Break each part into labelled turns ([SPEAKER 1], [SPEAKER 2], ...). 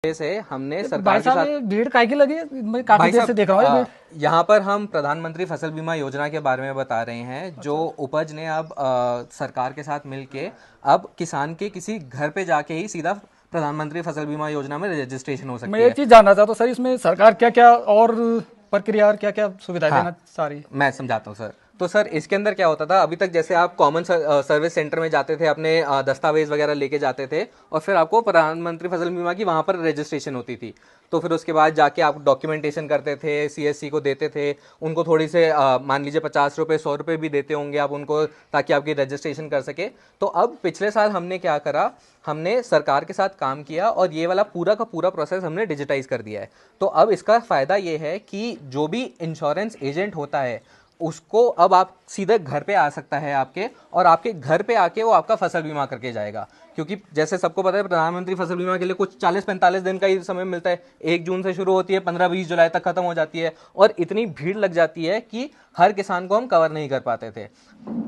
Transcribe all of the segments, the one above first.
[SPEAKER 1] से हमने सरकार
[SPEAKER 2] भाई
[SPEAKER 1] के
[SPEAKER 2] साहब
[SPEAKER 1] साथ।
[SPEAKER 2] ये भीड़ काहे की लगी है? मैं काफी
[SPEAKER 1] भाई
[SPEAKER 2] देर से देख रहा हूँ ये
[SPEAKER 1] साहब,
[SPEAKER 2] भीड़।
[SPEAKER 1] यहाँ पर हम प्रधानमंत्री फसल बीमा योजना के बारे में बता रहे हैं, जो
[SPEAKER 2] अच्छा।
[SPEAKER 1] उपज ने अब सरकार के साथ मिलके अब किसान के किसी घर पे जाके ही सीधा प्रधानमंत्री फसल बीमा योजना में रजिस्ट्रेशन हो
[SPEAKER 2] मैं
[SPEAKER 1] सकती
[SPEAKER 2] ये
[SPEAKER 1] है।
[SPEAKER 2] चीज जानना चाहता हूँ सर, इसमें सरकार क्या क्या और प्रक्रिया और क्या क्या सुविधाएं
[SPEAKER 1] हाँ,
[SPEAKER 2] देना सारी।
[SPEAKER 1] मैं समझाता हूँ सर। तो सर इसके अंदर क्या होता था, अभी तक जैसे आप कॉमन सर्विस सेंटर में जाते थे, अपने दस्तावेज वगैरह लेके जाते थे, और फिर आपको प्रधानमंत्री फसल बीमा की वहाँ पर रजिस्ट्रेशन होती थी। तो फिर उसके बाद जाके आप डॉक्यूमेंटेशन करते थे, सीएससी को देते थे, उनको थोड़ी से मान लीजिए 50 रुपये 100 रुपये भी देते होंगे आप उनको, ताकि आपकी रजिस्ट्रेशन कर सके। तो अब पिछले साल हमने क्या करा, हमने सरकार के साथ काम किया और ये वाला पूरा का पूरा प्रोसेस हमने डिजिटाइज कर दिया है। तो अब इसका फ़ायदा ये है कि जो भी इंश्योरेंस एजेंट होता है उसको अब आप सीधे घर पे आ सकता है आपके, और आपके घर पे आके वो आपका फसल बीमा करके जाएगा। क्योंकि जैसे सबको पता है, प्रधानमंत्री फसल बीमा के लिए कुछ 40-45 दिन का ही समय मिलता है। 1 जून से शुरू होती है, 15-20 जुलाई तक खत्म हो जाती है, और इतनी भीड़ लग जाती है कि हर किसान को हम कवर नहीं कर पाते थे।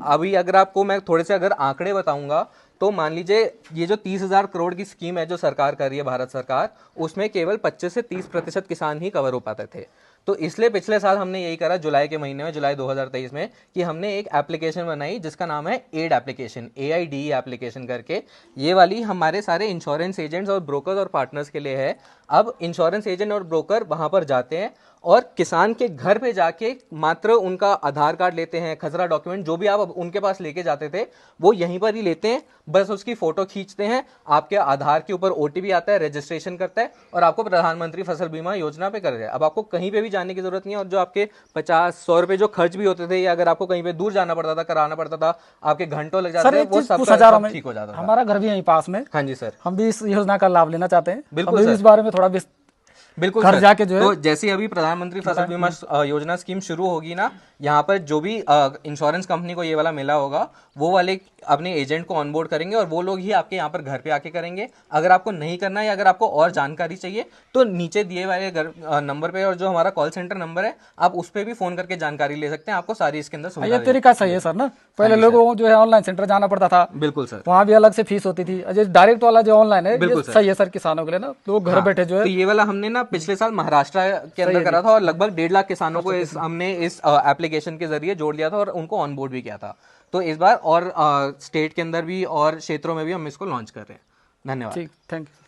[SPEAKER 1] अभी अगर आपको मैं थोड़े से अगर आंकड़े बताऊंगा, तो मान लीजिए ये जो 30,000 करोड़ की स्कीम है जो सरकार कर रही है, भारत सरकार, उसमें केवल 25 से 30% किसान ही कवर हो पाते थे। तो इसलिए पिछले साल हमने यही करा, जुलाई के महीने में, जुलाई 2023 में, कि हमने एक एप्लीकेशन बनाई जिसका नाम है एड एप्लीकेशन, AIDE एप्लीकेशन करके। ये वाली हमारे सारे इंश्योरेंस एजेंट्स और ब्रोकर्स और पार्टनर्स के लिए है। अब इंश्योरेंस एजेंट और ब्रोकर वहां पर जाते हैं और किसान के घर पे जाके मात्र उनका आधार कार्ड लेते हैं, खसरा डॉक्यूमेंट जो भी आप उनके पास लेके जाते थे वो यहीं पर ही लेते हैं, बस उसकी फोटो खींचते हैं, आपके आधार के ऊपर OTP आता है, रजिस्ट्रेशन करता है, और आपको प्रधानमंत्री फसल बीमा योजना पे कर रहे हैं। अब आपको कहीं पे भी जाने की जरूरत नहीं है, और जो आपके 50-100 रुपए जो खर्च भी होते थे, या अगर आपको कहीं पे दूर जाना पड़ता था, कराना पड़ता था, आपके घंटों लग
[SPEAKER 2] सर
[SPEAKER 1] जाते थे,
[SPEAKER 2] एक
[SPEAKER 1] वो
[SPEAKER 2] चीज
[SPEAKER 1] सब
[SPEAKER 2] पूछना चाह रहा हूँ
[SPEAKER 1] सब
[SPEAKER 2] मैं,
[SPEAKER 1] ठीक हो जाता था।
[SPEAKER 2] हमारा घर भी यहीं पास में,
[SPEAKER 1] हाँ जी सर।
[SPEAKER 2] हम भी इस योजना का लाभ लेना चाहते हैं,
[SPEAKER 1] बिल्कुल
[SPEAKER 2] हमें भी
[SPEAKER 1] सर।
[SPEAKER 2] इस बारे में थोड़ा
[SPEAKER 1] बिल्कुल
[SPEAKER 2] घर
[SPEAKER 1] सर।
[SPEAKER 2] जाके जो है।
[SPEAKER 1] तो जैसे अभी प्रधानमंत्री फसल बीमा योजना स्कीम शुरू होगी ना, यहाँ पर जो भी इंश्योरेंस कंपनी को ये वाला मिला होगा, वो वाले अपने एजेंट को ऑनबोर्ड करेंगे, और वो लोग ही आपके यहाँ पर घर पे आके करेंगे। अगर आपको नहीं करना है, या अगर आपको और जानकारी चाहिए, तो नीचे दिए वाले नंबर पे, और जो हमारा कॉल सेंटर नंबर है, आप उस पर भी फोन करके जानकारी ले सकते हैं। आपको सारी इसके अंदर सुविधा
[SPEAKER 2] ये तरीका सही है सर ना, पहले लोगों को जो है ऑनलाइन सेंटर जाना पड़ता था,
[SPEAKER 1] बिल्कुल सर।
[SPEAKER 2] वहाँ भी अलग से फीस होती थी। अजय डायरेक्ट वाला जो ऑनलाइन है ये
[SPEAKER 1] बिल्कुल सर।
[SPEAKER 2] सही है सर किसानों के लिए ना, लोग घर
[SPEAKER 1] हाँ,
[SPEAKER 2] बैठे जो है।
[SPEAKER 1] तो ये वाला हमने ना पिछले साल महाराष्ट्र के अंदर करा था, और लगभग 1.5 लाख किसानों को हमने इस एप्लीकेशन के जरिए जोड़ लिया था, और उनको ऑनबोर्ड भी किया था। तो इस बार और स्टेट के अंदर भी और क्षेत्रों में भी हम इसको लॉन्च कर रहे हैं। धन्यवाद।
[SPEAKER 2] ठीक, थैंक यू।